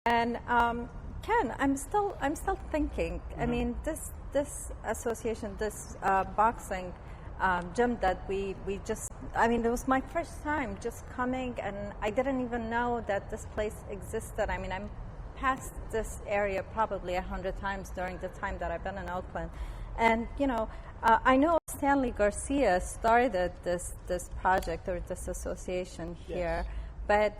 And Ken, I'm still thinking. I mean, this association, this boxing gym that we just. I mean, it was my first time just coming, and I didn't even know that this place existed. I mean, I'm past this area probably 100 times during the time that I've been in Oakland, and I know Stanley Garcia started this project or this association here. Yes. But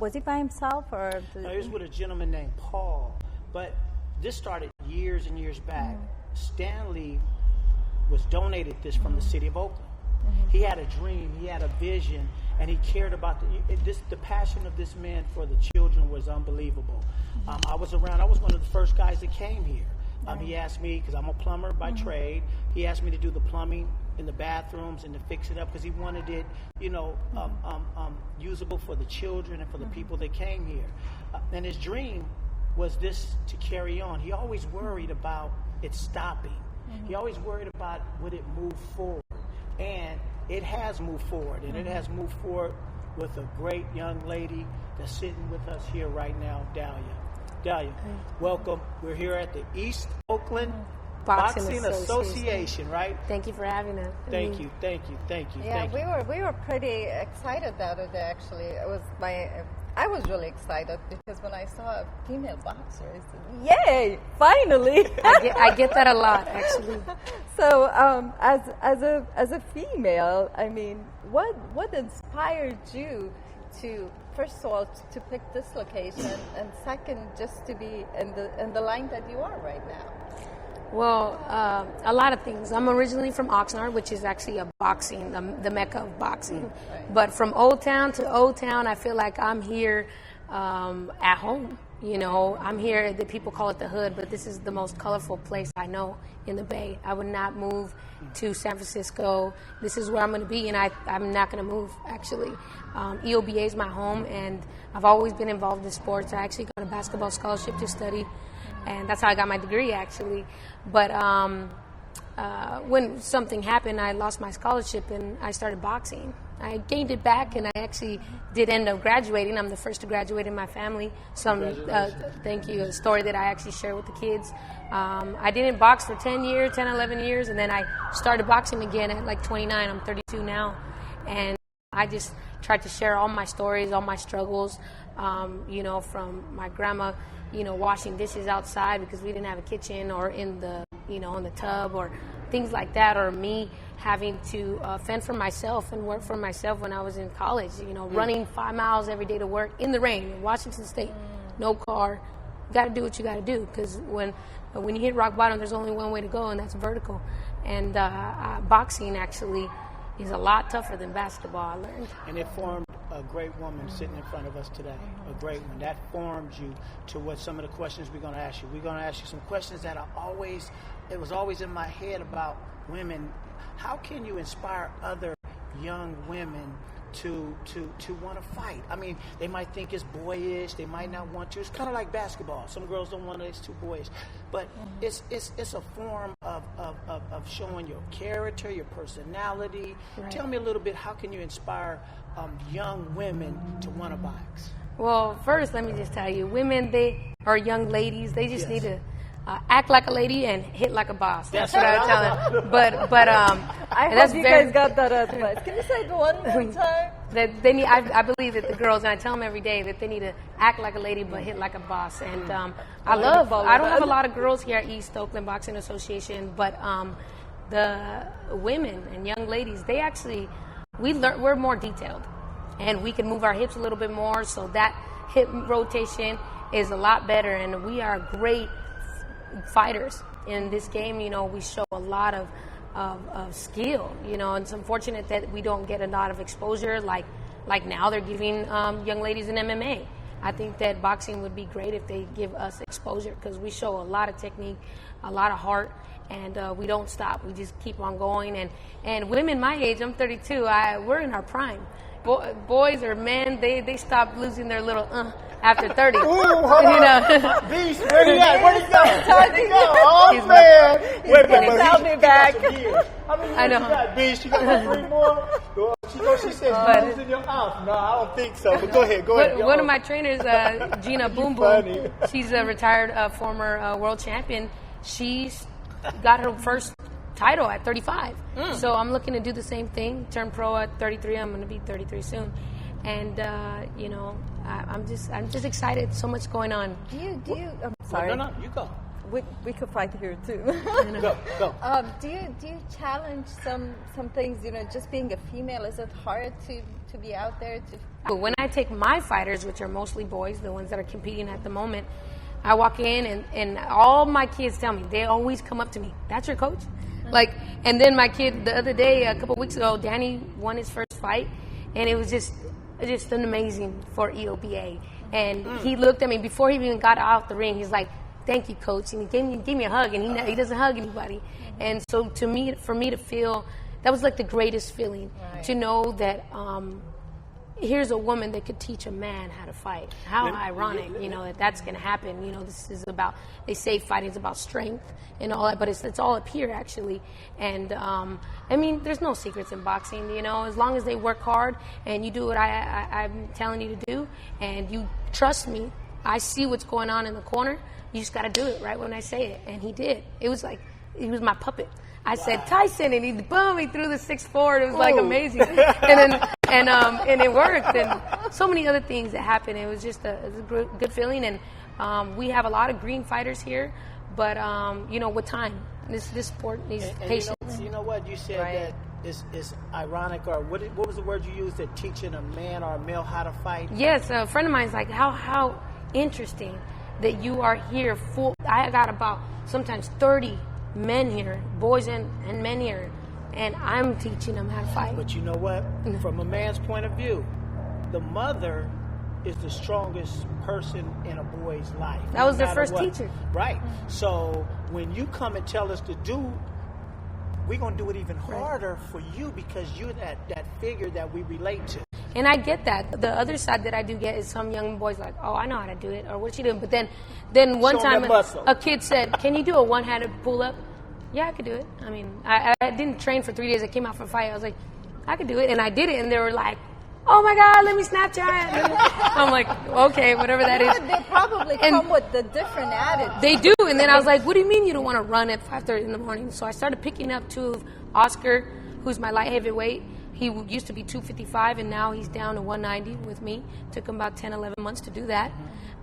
was he by himself or? No, he was with a gentleman named Paul. But this started years and years back. Stanley was donated this from the city of Oakland. He had a dream, he had a vision, and he cared about the passion of this man for the children was unbelievable. I was around. I was one of the first guys that came here. He asked me, because I'm a plumber by trade, he asked me to do the plumbing in the bathrooms and to fix it up because he wanted it, usable for the children and for the people that came here. And his dream was this to carry on. He always worried about it stopping. He always worried about would it move forward. And it has moved forward. And it has moved forward with a great young lady that's sitting with us here right now, Dalia. Dalia, welcome. We're here at the East Oakland Boxing Association, right? Thank you for having us. Thank you. Yeah, we were pretty excited the other day. Actually, I was really excited because when I saw a female boxer, I said, "Yay! Finally!" I get that a lot, actually. So, as a female, I mean, what inspired you to, first of all, to pick this location, and second, just to be in the line that you are right now? Well, a lot of things. I'm originally from Oxnard, which is actually the mecca of boxing. Right. But from Old Town to Old Town, I feel like I'm here at home. I'm here, the people call it the hood, but this is the most colorful place I know in the Bay. I would not move to San Francisco. This is where I'm going to be, and I'm not going to move, actually. EOBA is my home, and I've always been involved in sports. I actually got a basketball scholarship to study, and that's how I got my degree, actually. But when something happened, I lost my scholarship, and I started boxing. I gained it back, and I actually did end up graduating. I'm the first to graduate in my family. Thank you. A story that I actually share with the kids. I didn't box for 10, 11 years, and then I started boxing again at like 29. I'm 32 now. And I just tried to share all my stories, all my struggles, from my grandma, washing dishes outside because we didn't have a kitchen, or in the tub, or things like that, or me having to fend for myself and work for myself when I was in college, running 5 miles every day to work in the rain in Washington State, no car. You got to do what you got to do, because when you hit rock bottom, there's only one way to go, and that's vertical. And boxing actually is a lot tougher than basketball, I learned. And it formed a great woman sitting in front of us today, a great one. That formed you to what some of the questions we're going to ask you. We're going to ask you some questions that it was always in my head about women. How can you inspire other young women to want to fight? I mean, they might think it's boyish. They might not want to. It's kind of like basketball. Some girls don't want it. It's too boyish. But it's a form of showing your character, your personality. Right. Tell me a little bit. How can you inspire young women to want to box? Well, first, let me just tell you, women, they are young ladies. They just need to act like a lady and hit like a boss. That's what I tell them. But I hope you guys got that advice. Can you say it one more time? That they need. I believe that the girls, and I tell them every day, that they need to act like a lady but hit like a boss. And I don't have a lot of girls here at East Oakland Boxing Association, but the women and young ladies, they actually, we're more detailed, and we can move our hips a little bit more, so that hip rotation is a lot better, and we are great fighters in this game. We show a lot of skill, and it's unfortunate that we don't get a lot of exposure like now they're giving young ladies in MMA. I think that boxing would be great if they give us exposure, because we show a lot of technique, a lot of heart, and we don't stop. We just keep on going. And women my age, I'm 32, we're in our prime. boys or men, they stop losing their little after 30. Ooh, hold on. Beast, where he at? Where'd he go? Where'd he go? Oh, He's man. Wait, I'll be back. How many years I know. you got, Beast? You got like 3 more? She said bees in your house. No, I don't think so. But go ahead. One of my trainers, Gina Boom Boom, she's a retired former world champion. She's got her first title at 35. So I'm looking to do the same thing. Turn pro at 33. I'm going to be 33 soon. And I'm just excited. So much going on. Do you? I'm sorry. No, you go. We could fight here too. Go. Do you challenge some things? Just being a female, is it hard to be out there to? But when I take my fighters, which are mostly boys, the ones that are competing at the moment, I walk in and all my kids tell me, they always come up to me, "That's your coach?" And then my kid the other day, a couple of weeks ago, Danny won his first fight, and it was just an amazing for EOBA. And he looked at me before he even got out the ring. He's like, "Thank you, coach," and he gave me a hug, and he doesn't hug anybody. And so for me to feel, that was like the greatest feeling, to know that here's a woman that could teach a man how to fight. How ironic, that's going to happen. This is about, they say fighting is about strength and all that, but it's all up here actually. And there's no secrets in boxing. As long as they work hard and you do what I'm telling you to do, and you trust me, I see what's going on in the corner. You just got to do it right when I say it. And he did. It was like, he was my puppet. I said, "Tyson," and he threw the 6'4". It was like amazing. And it worked. And so many other things that happened. It was just a good feeling. And we have a lot of green fighters here. But, with time, this sport needs patience. You know what? You said that it's ironic, or what was the word you used, that teaching a man or a male how to fight? Yes, a friend of mine's like, how interesting that you are here full. I got about sometimes 30 men here, boys and men here, and I'm teaching them how to fight. But you know what? From a man's point of view, the mother is the strongest person in a boy's life. That was their first teacher. Right. So when you come and tell us to do, we're going to do it even harder for you, because you're that figure that we relate to. And I get that. The other side that I do get is some young boys like, "Oh, I know how to do it," or "What's she doing?" But then one time a kid said, "Can you do a one-handed pull-up?" Yeah, I could do it. I mean, I didn't train for 3 days. I came out for a fight. I was like, I could do it. And I did it. And they were like, "Oh, my God, let me Snapchat." I'm like, okay, whatever that is. They probably come with the different attitude. They do. And then I was like, "What do you mean you don't want to run at 5:30 in the morning?" So I started picking up two of Oscar, who's my light heavyweight. He used to be 255, and now he's down to 190 with me. Took him about 10, 11 months to do that.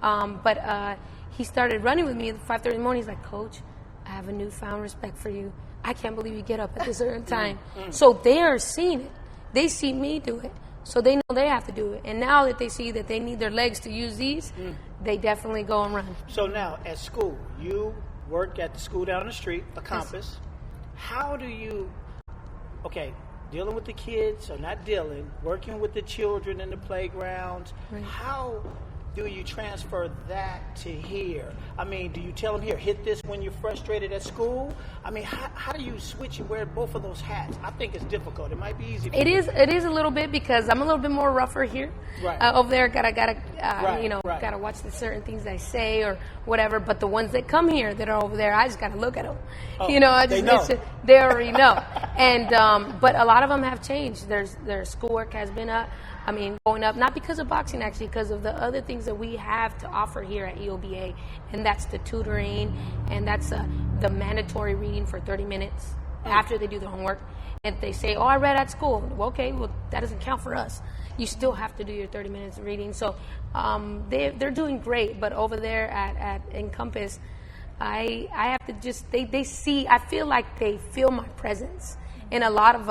But he started running with me at 5:30 in the morning. He's like, "Coach, I have a newfound respect for you. I can't believe you get up at this certain time." So they are seeing it. They see me do it. So they know they have to do it. And now that they see that they need their legs to use these, they definitely go and run. So now at school, you work at the school down the street, a Compass. Yes. How do you, dealing with the kids, or not dealing, working with the children in the playgrounds, how do you transfer that to here? I mean, do you tell them, here, hit this when you're frustrated at school? I mean, how do you switch and wear both of those hats? I think it's difficult. It might be easy for you. It is a little bit, because I'm a little bit more rougher here. Right. Over there, gotta watch the certain things I say or whatever. But the ones that come here that are over there, I just gotta look at them. They already know. And but a lot of them have changed. Their schoolwork has been going up, not because of boxing, actually, because of the other things that we have to offer here at EOBA, and that's the tutoring, and that's the mandatory reading for 30 minutes after they do their homework. And they say, "Oh, I read at school." Well, okay, that doesn't count for us. You still have to do your 30 minutes of reading. So they're doing great, but over there at Encompass, I have to just, they see, I feel like they feel my presence. And a lot of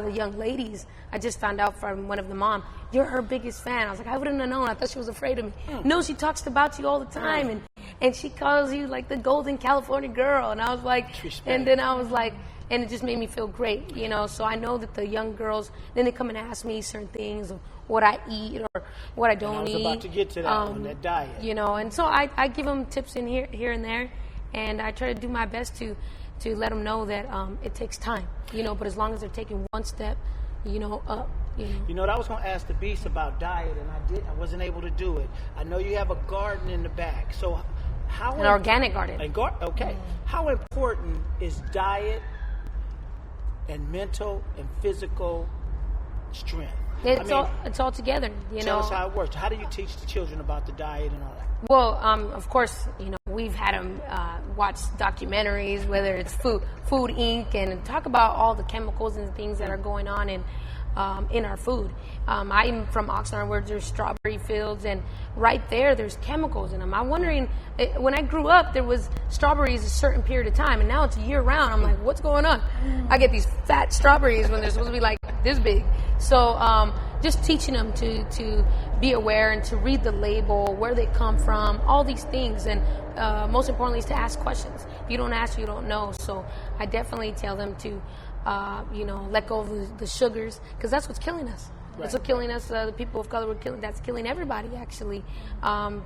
the young ladies, I just found out from one of the mom, "You're her biggest fan." I was like, I wouldn't have known. I thought she was afraid of me. No, she talks about you all the time, and she calls you like the golden California girl. And I was like, and it just made me feel great, So I know that the young girls, then they come and ask me certain things, or what I eat or what I don't eat. I was about to get to that on that diet. And so I give them tips in here and there, and I try to do my best to let them know that it takes time, but as long as they're taking one step, up, You know what, I was going to ask the Beast about diet, and I wasn't able to do it. I know you have a garden in the back, so an organic garden. Okay. How important is diet and mental and physical strength? It's all together. Tell us how it works. How do you teach the children about the diet and all that? Well, of course, we've had them watch documentaries, whether it's Food Inc., and talk about all the chemicals and things that are going on in our food. I'm from Oxnard, where there's strawberry fields, and right there's chemicals in them. I'm wondering, when I grew up, there was strawberries a certain period of time, and now it's year round. I'm like, what's going on? I get these fat strawberries when they're supposed to be like this big. So just teaching them to be aware and to read the label, where they come from, all these things, and most importantly is to ask questions. If you don't ask, you don't know. So I definitely tell them to let go of the sugars, because that's what's killing us. Right. That's what's killing us. The people of color that's killing everybody, actually.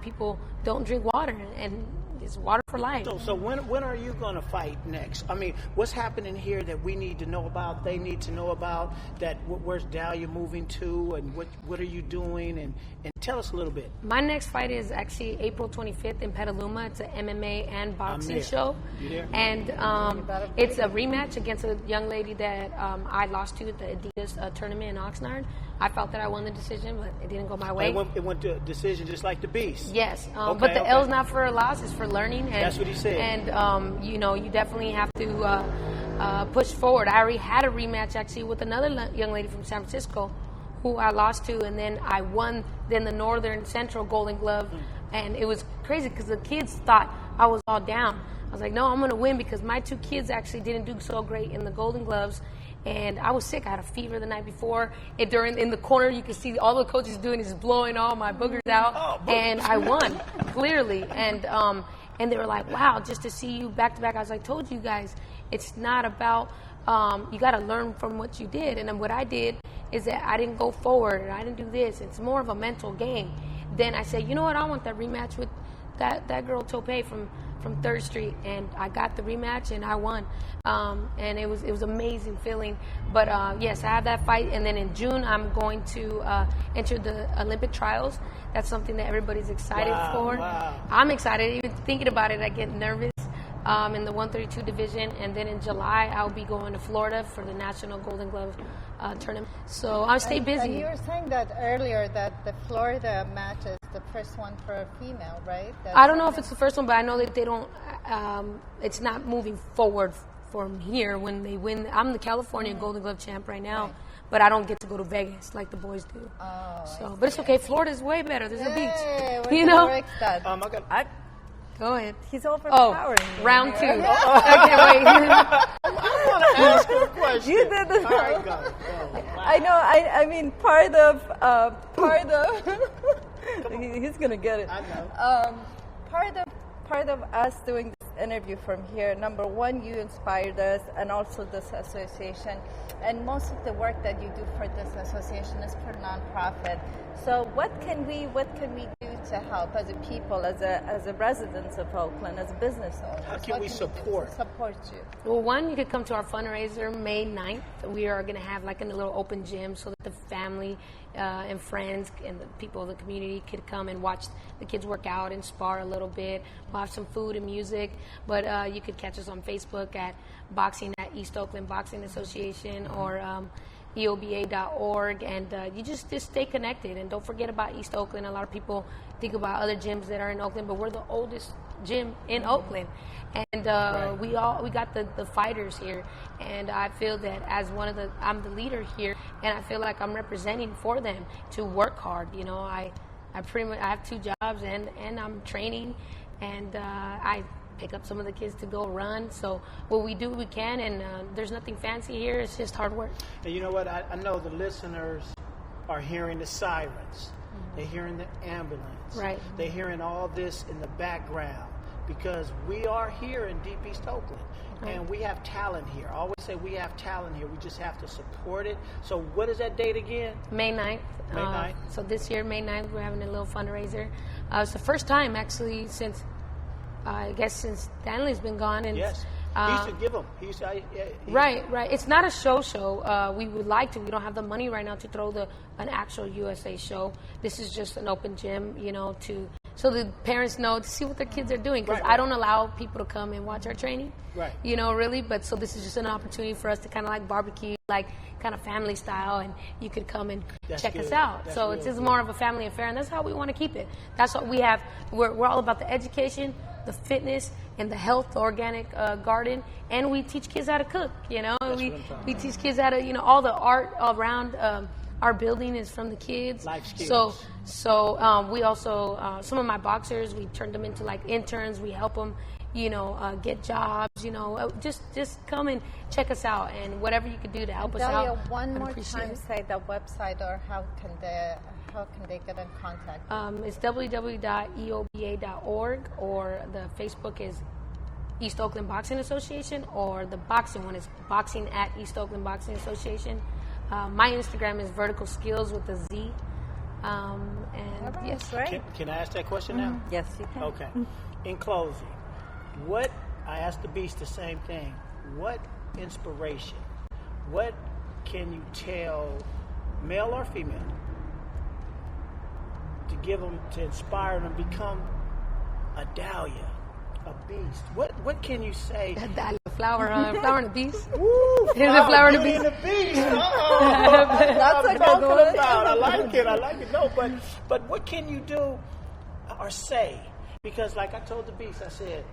People don't drink water, and it's water for life. So when are you going to fight next? I mean, what's happening here that we need to know about, they need to know about, that where's Dalia moving to, and what are you doing, and tell us a little bit. My next fight is actually April 25th in Petaluma. It's an MMA and boxing show. You there? And it's a rematch against a young lady that I lost to at the Adidas tournament in Oxnard. I felt that I won the decision, but it didn't go my way. It went to a decision just like the Beast. Yes, but the L's not for a loss, it's for learning. And, that's what he said. And, you definitely have to push forward. I already had a rematch, actually, with another young lady from San Francisco who I lost to, and then I won then the Northern Central Golden Glove. And it was crazy because the kids thought I was all down. I was like, no, I'm going to win, because my two kids actually didn't do so great in the Golden Gloves. And I was sick. I had a fever the night before. And in the corner, you can see all the coaches doing is blowing all my boogers out. And I won, clearly. And they were like, wow, just to see you back to back. I was like, I told you guys, it's not about, you got to learn from what you did. And then what I did is that I didn't go forward. I didn't do this. It's more of a mental game. Then I said, you know what? I want that rematch with that girl Tope from 3rd Street, and I got the rematch and I won, and it was amazing feeling. But yes, I have that fight, and then in June I'm going to enter the Olympic trials. That's something that everybody's excited for. Wow. I'm excited. Even thinking about it, I get nervous. In the 132 division, and then in July I'll be going to Florida for the National Golden Glove tournament. So I'll stay busy. And you were saying that earlier, that the Florida match is the first one for a female, right? I don't know if it's the first one, but I know that they don't. It's not moving forward from here when they win. I'm the California Golden Glove champ right now. Right. But I don't get to go to Vegas like the boys do. But it's okay. Florida's way better. There's a beach. You know. Go ahead. He's overpowering me. Round 2. Okay, wait. I want to ask you a question. You did this. All right, go. I know. I mean, part of he's gonna get it. I know. Part of us doing this interview from here, number one, you inspired us, and also this association. And most of the work that you do for this association is for nonprofit. So what can we do to help as a people, as a residents of Oakland, as a business owners? How can we support you? Well, one, you could come to our fundraiser May 9th. We are going to have like a little open gym so that the family and friends and the people of the community could come and watch the kids work out and spar a little bit. We'll have some food and music, but you could catch us on Facebook at Boxing at East Oakland Boxing Association or EOBA.org, and you just stay connected, and don't forget about East Oakland. A lot of people think about other gyms that are in Oakland, but we're the oldest gym in Oakland, and we got the fighters here, and I feel that as I'm the leader here, and I feel like I'm representing for them to work hard. You know, I pretty much I have 2 jobs, and I'm training, and I pick up some of the kids to go run. So what we do, we can, and there's nothing fancy here. It's just hard work. And you know what? I know the listeners are hearing the sirens. Mm-hmm. They're hearing the ambulance. Right. They're hearing all this in the background because we are here in Deep East Oakland. Mm-hmm. And we have talent here. I always say we have talent here. We just have to support it. So what is that date again? May 9th. May 9th. So this year, May 9th, we're having a little fundraiser. It's the first time, actually, since Stanley's been gone, and yes. He used to give them. Right. It's not a show. We would like to. We don't have the money right now to throw an actual USA show. This is just an open gym, so the parents know to see what their kids are doing. Because I don't allow people to come and watch our training. Right. Really. But so this is just an opportunity for us to kind of like barbecue, like kind of family style, and you could come and check us out. So it's just more of a family affair, and that's how we want to keep it. That's what we have. We're all about the education, the fitness, and the health, the organic garden, and we teach kids how to cook. We teach kids how to, all the art around our building is from the kids. Life skills. So we also some of my boxers, we turned them into like interns. We help them, get jobs. Just come and check us out, and whatever you could do to help us out. Dalia, one more time, say the website, or how can they get in contact? It's www.eoba.org, or the Facebook is East Oakland Boxing Association, or the boxing one is Boxing at East Oakland Boxing Association. My Instagram is Vertical Skills with a Z. Yes, right. Can I ask that question now? Yes, you can. Okay. In closing, I asked the Beast the same thing. What inspiration, what can you tell, male or female, to inspire them to become a Dalia, a beast? What can you say? That Dalia flower and a beast. Woo, Flower and a Beauty beast. and the Beast. That's a good one. About. I like it. No, but what can you do or say? Because like I told the Beast, I said,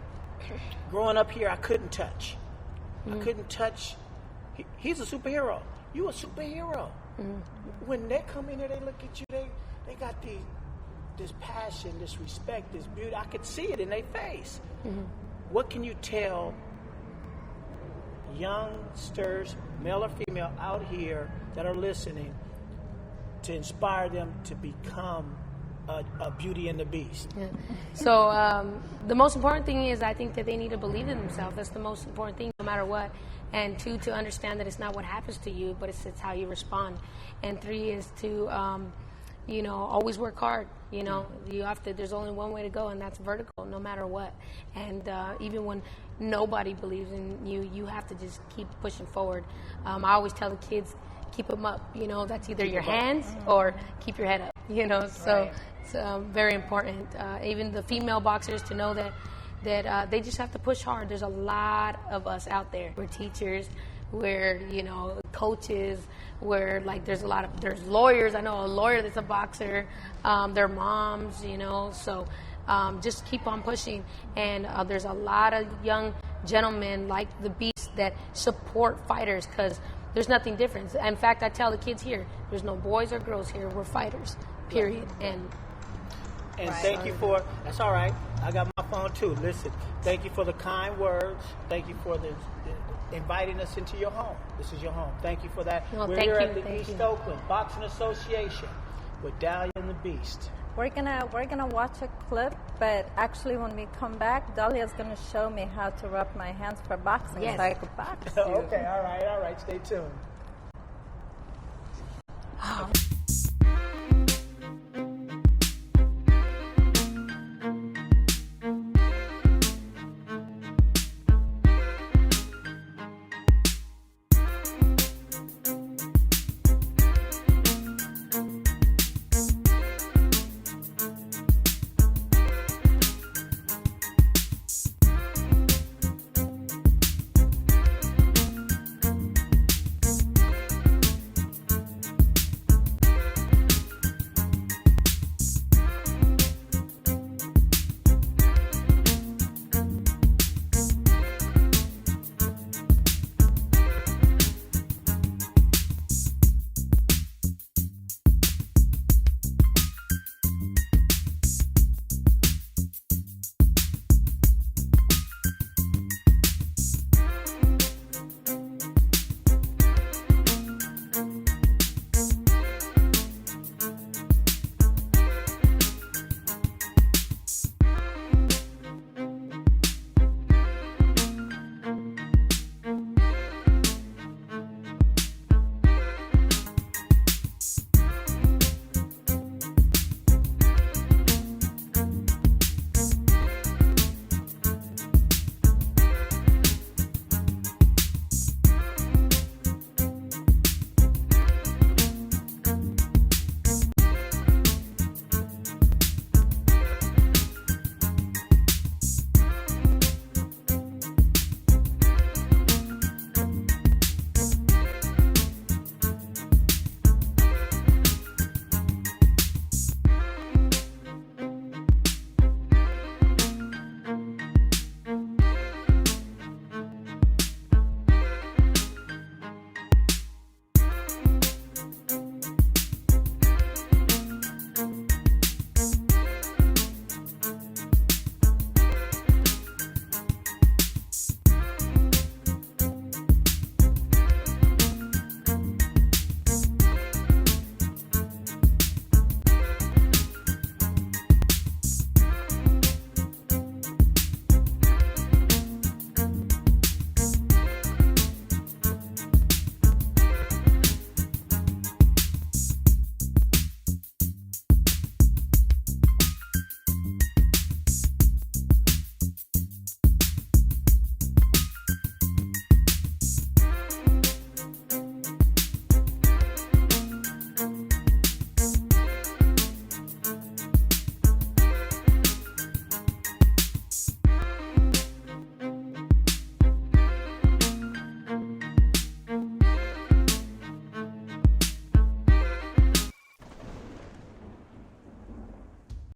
growing up here, I couldn't touch. I couldn't touch. He's a superhero. You a superhero. When they come in here, they look at you. They got this passion, this respect, this beauty. I could see it in their face. What can you tell youngsters, male or female, out here that are listening to inspire them to become a Beauty and the Beast? Yeah. So the most important thing is I think that they need to believe in themselves. That's the most important thing, no matter what. And 2, to understand that it's not what happens to you, but it's how you respond. And 3 is to always work hard. You have to. There's only one way to go, and that's vertical, no matter what. And even when nobody believes in you, you have to just keep pushing forward. I always tell the kids, keep them up. That's either your hands or keep your head up. So it's very important. Even the female boxers to know that they just have to push hard. There's a lot of us out there. We're teachers. We're coaches. Where there's lawyers. I know a lawyer that's a boxer. Their moms, So just keep on pushing. And there's a lot of young gentlemen like the Beast that support fighters, because there's nothing different. In fact, I tell the kids here, there's no boys or girls here. We're fighters. Period. And thank you for. That's all right. I got my phone too. Listen. Thank you for the kind words. Thank you for the inviting us into your home. This is your home. Thank you for that. Well, We're here at the East Oakland Boxing Association with Dalia and the Beast. We're gonna watch a clip, but actually when we come back, Dalia's gonna show me how to rub my hands for boxing, Yes. so I could box. Okay, all right. Stay tuned.